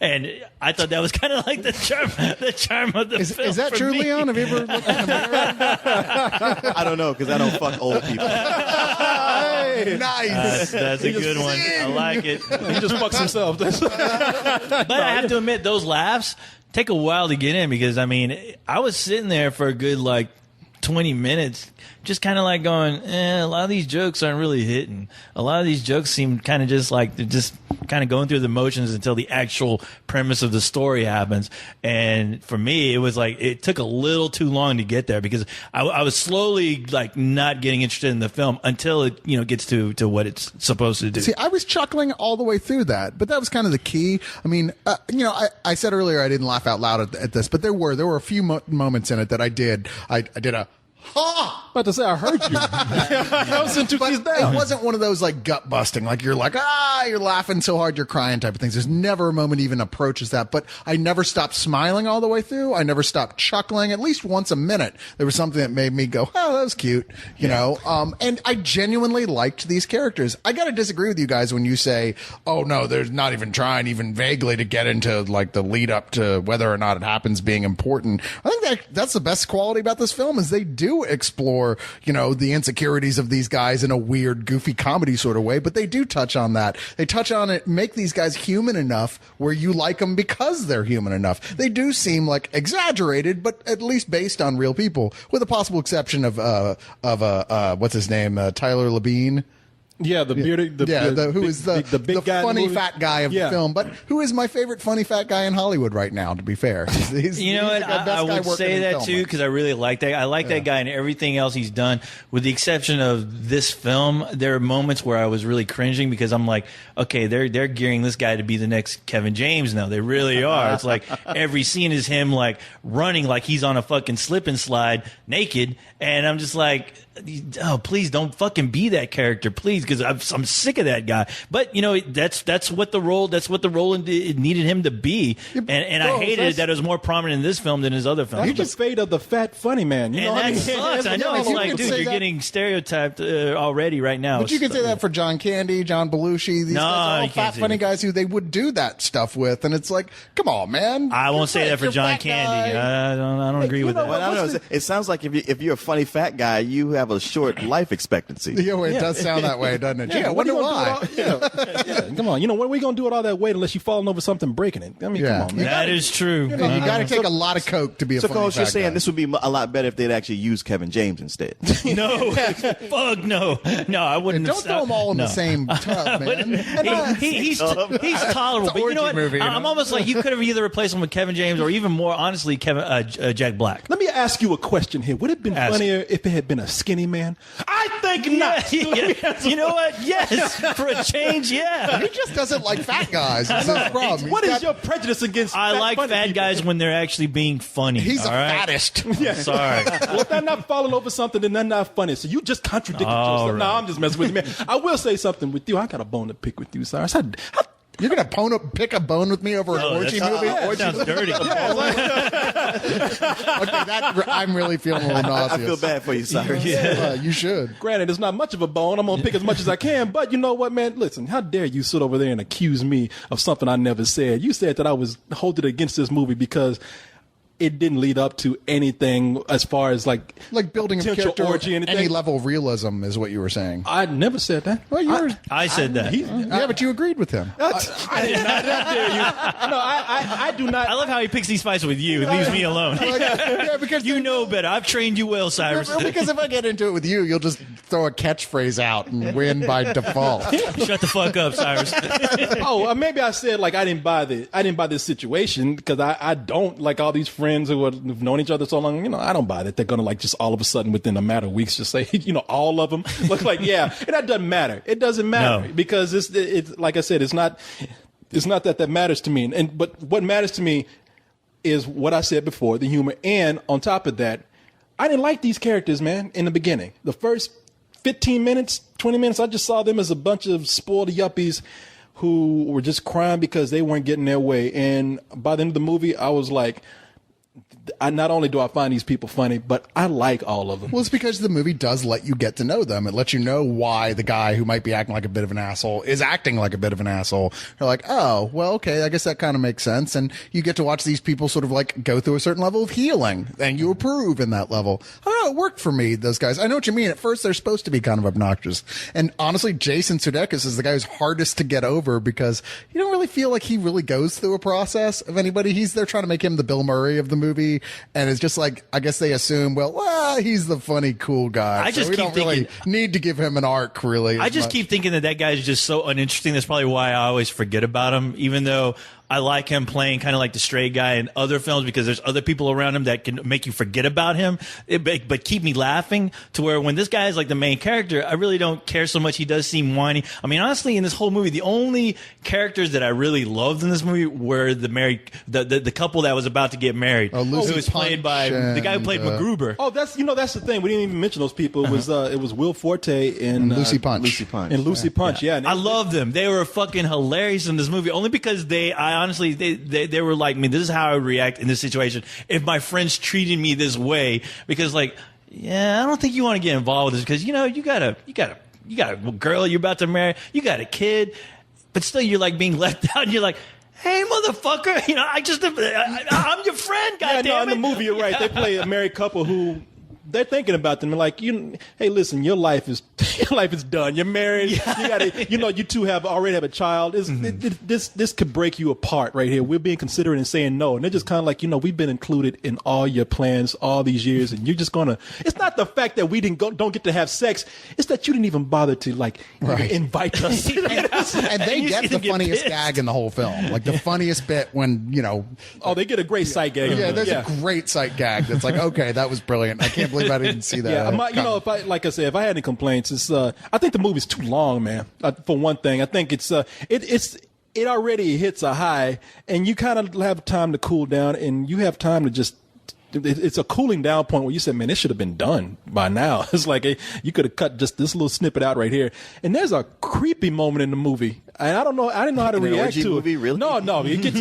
And I thought that was kind of like the charm of the film. Is that true, me. Leon? Have you ever looked in the mirror? I don't know, because I don't fuck old people. Hey, nice. That's a good one. I like it. He just fucks himself. But I have to admit, those laughs take a while to get in because, I mean, I was sitting there for a good, 20 minutes just kind of going, a lot of these jokes aren't really hitting. A lot of these jokes seem kind of just like they're just kind of going through the motions until the actual premise of the story happens. And for me, it was it took a little too long to get there because I was slowly not getting interested in the film until it, gets to what it's supposed to do. See, I was chuckling all the way through that, but that was kind of the key. I mean, I said earlier I didn't laugh out loud at this, but there were a few moments in it that I did. I did a ha! About to say, I heard you. I was in 2 feet down. It wasn't one of those gut busting, you're you're laughing so hard you're crying type of things. There's never a moment even approaches that, but I never stopped smiling all the way through. I never stopped chuckling. At least once a minute, there was something that made me go, oh, that was cute, you know? And I genuinely liked these characters. I got to disagree with you guys when you say, oh no, they're not even trying even vaguely to get into the lead up to whether or not it happens being important. I think that's the best quality about this film is they do explore, the insecurities of these guys in a weird, goofy comedy sort of way, but they do touch on that. They touch on it, make these guys human enough where you like them because they're human enough. They do seem exaggerated, but at least based on real people, with a possible exception of what's his name? Tyler Labine. Yeah, the bearded, who is the big guy funny fat guy of the film, but who is my favorite funny fat guy in Hollywood right now, to be fair. He's what? I would say that too, because I really like that. I like that guy and everything else he's done, with the exception of this film. There are moments where I was really cringing because I'm like, okay, they're gearing this guy to be the next Kevin James now. They really are. It's every scene is him running like he's on a fucking slip and slide naked, and I'm just like, oh, please don't fucking be that character, please, because I'm sick of that guy. But that's what the role it needed him to be, and I hated that it was more prominent in this film than his other films. That's the fate of the fat funny man. That sucks. I know. It's dude, you're getting stereotyped already right now. But you can say that for John Candy, John Belushi. These guys are all fat funny guys who they would do that stuff with, and it's come on, man. I won't say that for John Candy. I don't agree with that. Well, I don't know. It sounds like if you're a funny fat guy, you have a short life expectancy. Yeah, it does sound that way, doesn't it? Yeah, I wonder why. Come on, what are we gonna do with all that weight unless you falling over something breaking it? I mean, come on, man. That is true. You got to take a lot of coke to be a funny fat guy. So, Coach, you're saying this would be a lot better if they'd actually use Kevin James instead. No, fuck no, I wouldn't. Don't throw them all in the same tub, man. He's tolerable, but you know what? Movie, I'm almost like you could have either replaced him with Kevin James or even more honestly, Jack Black. Let me ask you a question here. Would it have been funnier if it had been a skinny man? I think not. Yeah. You know what? Yes, for a change, yeah. He just doesn't like fat guys. That's his problem. What is your prejudice against I like fat guys when they're actually being funny. He's a fattest. Yeah. Sorry. Well, if they're not falling over something, then they're not funny. So you just contradicted yourself. Right. No, I'm just messing with you, man. I will say something with you. I got a bone to pick with you, Cyrus. You're going to pick a bone with me over an orgy movie? That sounds dirty. Okay, I'm really feeling a little nauseous. I feel bad for you, Cyrus. You should. Granted, it's not much of a bone. I'm going to pick as much as I can. But you know what, man? Listen, how dare you sit over there and accuse me of something I never said? You said that I was holding against this movie because it didn't lead up to anything as far as like building a character orgy, any level of realism is what you were saying. I never said that. Well, I said that. Yeah, but you agreed with him. I did not. How dare you? No, I do not. I love how he picks these fights with you. Leaves me alone. Because you know better. I've trained you well, Cyrus. Because if I get into it with you, you'll just throw a catchphrase out and win by default. Shut the fuck up, Cyrus. Maybe I said I didn't buy this situation because I don't like all these friends who have known each other so long. I don't buy that they're gonna just all of a sudden within a matter of weeks just say all of them look like and that doesn't matter. It doesn't matter because it's like I said, it's not that matters to me. But what matters to me is what I said before, the humor, and on top of that, I didn't like these characters, man, in the beginning. The first 15 minutes, 20 minutes, I just saw them as a bunch of spoiled yuppies who were just crying because they weren't getting their way. And by the end of the movie, I was like, not only do I find these people funny, but I like all of them. Well, it's because the movie does let you get to know them. It lets you know why the guy who might be acting like a bit of an asshole is acting like a bit of an asshole. You're like, oh, well, okay, I guess that kind of makes sense. And you get to watch these people sort of like go through a certain level of healing, and you approve in that level. I don't know, it worked for me, those guys. I know what you mean. At first, they're supposed to be kind of obnoxious. And honestly, Jason Sudeikis is the guy who's hardest to get over because you don't really feel like he really goes through a process of anybody. They're trying to make him the Bill Murray of the movie. And it's just like, I guess they assume, well, he's the funny, cool guy. I just so we keep don't thinking, really need to give him an arc, really. I just keep thinking that guy is just so uninteresting. That's probably why I always forget about him, even though I like him playing kind of like the straight guy in other films because there's other people around him that can make you forget about him, but keep me laughing to where when this guy is like the main character, I really don't care so much. He does seem whiny. I mean, honestly, in this whole movie, the only characters that I really loved in this movie were the couple that was about to get married. Oh, Lucy who was played by the guy who played MacGruber. Oh, that's the thing. We didn't even mention those people. It was Will Forte and Lucy Punch. And Lucy Punch, yeah. I love them. They were fucking hilarious in this movie, only because honestly, they were like me. This is how I would react in this situation if my friends treated me this way. Because like, yeah, I don't think you want to get involved with this because you got a girl you're about to marry, you got a kid, but still you're like being left out. And you're like, hey, motherfucker, I'm your friend. Goddamn yeah, it. in the movie, you're right. They play a married couple who. They're thinking about them like hey, listen, your life is done. You're married. Yeah. You gotta, you two already have a child. This could break you apart right here. We're being considerate and saying no, and they're just kind of like, we've been included in all your plans all these years, and you're just gonna. It's not the fact that we don't get to have sex. It's that you didn't even bother to invite us. and they get the funniest gag in the whole film, like the funniest bit when Oh, they get a great sight gag. Yeah, there's a great sight gag that's like, okay, that was brilliant. I can't believe I didn't see that. Yeah, if I had any complaints, it's I think the movie's too long, man. For one thing, I think it already hits a high, and you kind of have time to cool down, and you have time to just. It's a cooling down point where you said, man, this should have been done by now. It's like you could have cut just this little snippet out right here. And there's a creepy moment in the movie. And I didn't know how to react to movie, it. Really? No, it gets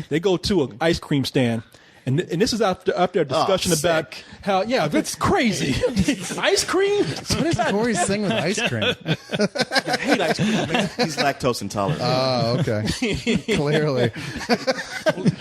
they go to an ice cream stand. And this is after a discussion about how, that's crazy. Ice cream? What is Corey's thing with ice cream? I hate ice cream, man. He's lactose intolerant. Oh, okay. Clearly.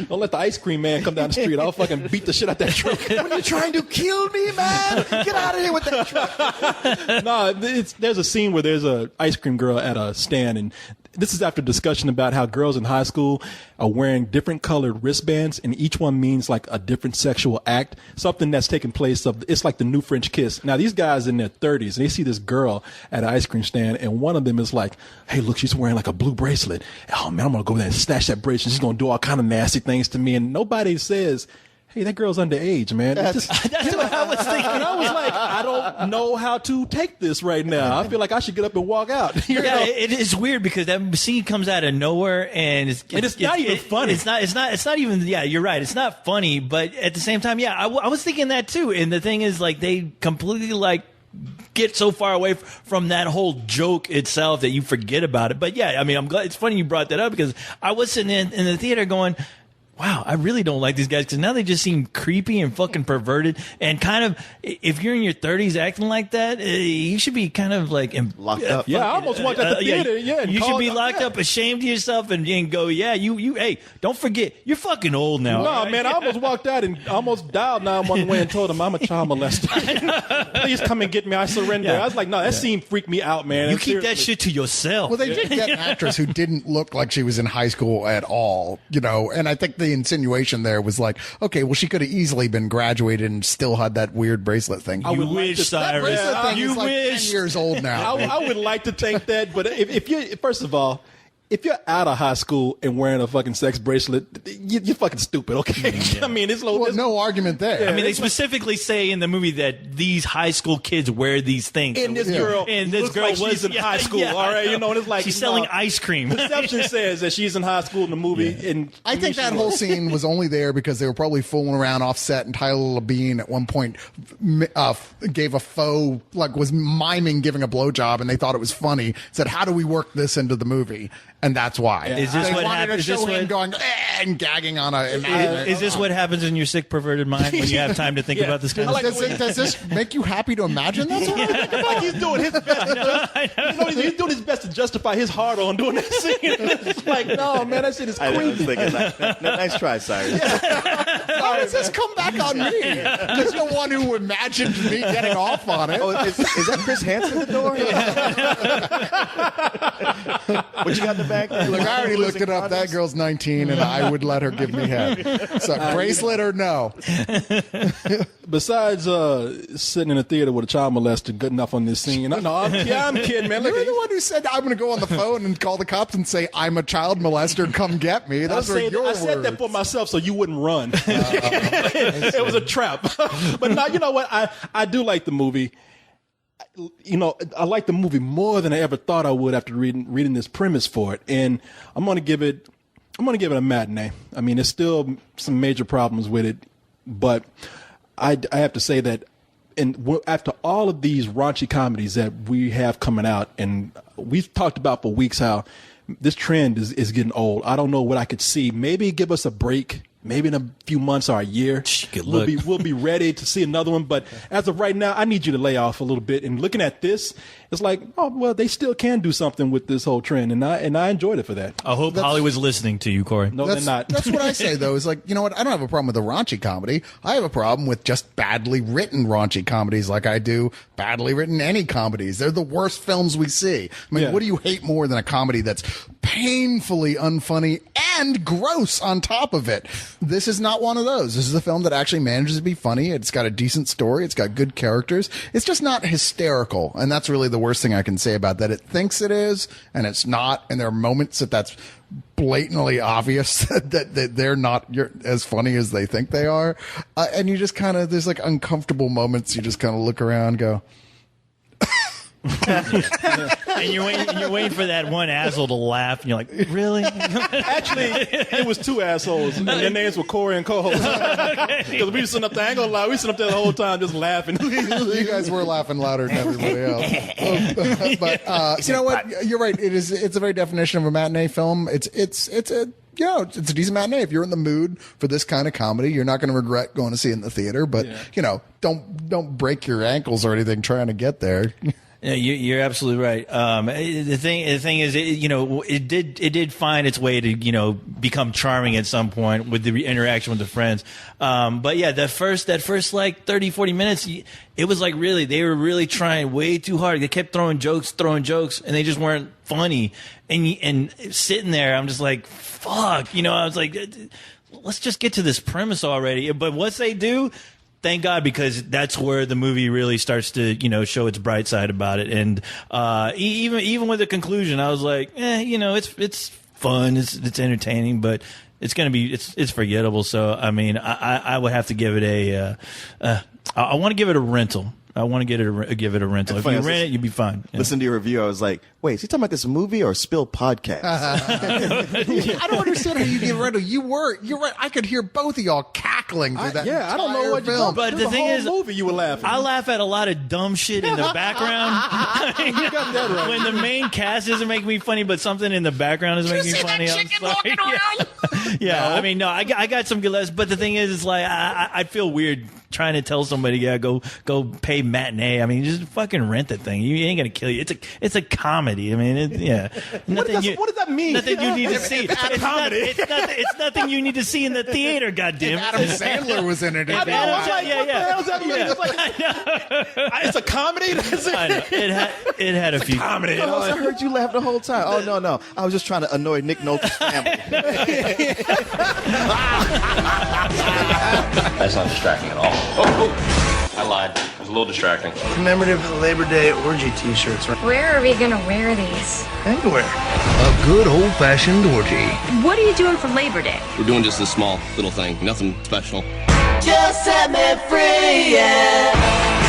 Don't let the ice cream man come down the street. I'll fucking beat the shit out that truck. What are you trying to kill me, man? Get out of here with that truck. No, there's a scene where there's a ice cream girl at a stand, and this is after discussion about how girls in high school are wearing different colored wristbands, and each one means like a different sexual act, something that's taking place it's like the new French kiss. Now, these guys in their 30s, and they see this girl at an ice cream stand, and one of them is like, hey, look, she's wearing like a blue bracelet. Oh, man, I'm going to go there and snatch that bracelet. She's going to do all kind of nasty things to me, and nobody says, hey, that girl's underage, man. That's what I was thinking. And I was like, I don't know how to take this right now. I feel like I should get up and walk out. It is weird because that scene comes out of nowhere, and it's not even funny. It's not even. Yeah, you're right. It's not funny, but at the same time, I was thinking that too. And the thing is, like, they completely get so far away from that whole joke itself that you forget about it. But yeah, I mean, I'm glad it's funny you brought that up because I was sitting in the theater going, wow, I really don't like these guys because now they just seem creepy and fucking perverted and kind of, if you're in your 30s acting like that, you should be kind of like locked up. Yeah, I almost walked out the theater. You should be locked up, ashamed of yourself, and go, hey, don't forget, you're fucking old now. No, right? man, I almost walked out and almost dialed 911 and told them I'm a child molester. Please come and get me. I surrender. Yeah. I was like, no, that scene freaked me out, man. You keep that shit to yourself. Well, they did get an actress who didn't look like she was in high school at all, and I think the insinuation there was like, okay, well, she could have easily been graduated and still had that weird bracelet thing. You wish, that Cyrus. bracelet thing You is like wish. 10 years old now. I would like to think that, but if you, first of all, if you're out of high school and wearing a fucking sex bracelet, you're fucking stupid, okay? I mean, no argument there. I mean, they specifically say in the movie that these high school kids wear these things. And this girl looks like she's in high school, all right? And it's like she's selling ice cream. Perception says that she's in high school in the movie. Yeah. And I think that whole scene was only there because they were probably fooling around off set, and Tyler Labine at one point gave a faux, was miming giving a blowjob, and they thought it was funny. Said, how do we work this into the movie? and that's why. Is this they what wanted happens? to show him going and gagging on a. Is this what happens in your sick, perverted mind when you have time to think about this kind of stuff? Does this make you happy to imagine that sort of thing? Like he's doing his best. He's doing his best to justify his hard on doing that scene. It's like, no, man, that shit is I was creepy. thinking, nice try, Cyrus. Why does this come back on me? Just the one who imagined me getting off on it. Oh, is that Chris Hansen at the door? What you got in the back? Look, I already looked it up. That girl's 19, and I would let her give me head. So, bracelet or no? Besides sitting in a theater with a child molester, good enough on this scene. No, I'm kidding, man. Look, You're the one who said, I'm going to go on the phone and call the cops and say, I'm a child molester, come get me. Those were your words. I said that for myself so you wouldn't run. It was a trap. But now, you know what? I do like the movie. You know, I like the movie more than I ever thought I would after reading this premise for it. And I'm going to give it a matinee. I mean, there's still some major problems with it, but I have to say that after all of these raunchy comedies that we have coming out, and we've talked about for weeks how this trend is getting old. I don't know what I could see. Maybe give us a break. Maybe in a few months or a year, we'll be ready to see another one. But as of right now, I need you to lay off a little bit. And looking at this, it's like, oh well, they still can do something with this whole trend, and I enjoyed it for that. I hope Hollywood's listening to you, Corey. No, they're not. That's what I say though. Is like, you know what? I don't have a problem with a raunchy comedy. I have a problem with just badly written raunchy comedies, like I do badly written any comedies. They're the worst films we see. I mean, what do you hate more than a comedy that's painfully unfunny and gross on top of it? This is not one of those. This is a film that actually manages to be funny. It's got a decent story. It's got good characters. It's just not hysterical. And that's really the worst thing I can say about that. It thinks it is, and it's not. And there are moments that's blatantly obvious that they're not as funny as they think they are. And you just kind of, there's like uncomfortable moments. You just kind of look around and go, and you're waiting for that one asshole to laugh, and you're like, really? Actually, it was two assholes, and their names were Corey and Cole. Because we were sitting up there, I ain't gonna lie, we were sitting up there the whole time just laughing. You guys were laughing louder than everybody else. But you know what? You're right. It's a very definition of a matinee film. It's a decent matinee. If you're in the mood for this kind of comedy, you're not going to regret going to see it in the theater. But don't break your ankles or anything trying to get there. Yeah, you're absolutely right. The thing is, it did find its way to, become charming at some point with the interaction with the friends. But yeah, that first like 30, 40 minutes, it was like they were really trying way too hard. They kept throwing jokes, and they just weren't funny. And sitting there, I'm just like, fuck, I was like, let's just get to this premise already. But once they do, thank God, because that's where the movie really starts to, show its bright side about it. And even with the conclusion, I was like, it's fun, it's entertaining, but it's gonna be it's forgettable. So I mean, I would have to give it I want to give it a rental. I want to give it a rental. If you rent it, you'd be fine. Yeah. Listen to your review. I was like, wait, is he talking about this movie or Spill podcast? I don't understand how you give a rental. You're right. I could hear both of y'all cackling through that. I don't know what you're film. But the thing is, movie you were laughing. I laugh at a lot of dumb shit in the background. You got that right. When the main cast doesn't make me funny, but something in the background is making me funny. That chicken walking around? Yeah, no. I mean, no, I got some good laughs, but the thing is, it's like I feel weird trying to tell somebody, go pay matinee. I mean, just fucking rent the thing. You ain't gonna kill you. It's a comedy. I mean, What does that mean? Nothing you need to see. It's comedy. It's nothing you need to see in the theater. Goddamn. Adam Sandler was in it. What the hell does that mean? It's a comedy. That's it. I know. It had a few comedy. I heard you laugh the whole time. Oh no, I was just trying to annoy Nick Nolte's family. That's not distracting at all. Oh, I lied. It was a little distracting. Commemorative Labor Day Orgy t-shirts. Where are we gonna wear these? Anywhere. A good old-fashioned orgy. What are you doing for Labor Day? We're doing just a small little thing. Nothing special. Just set me free, yeah.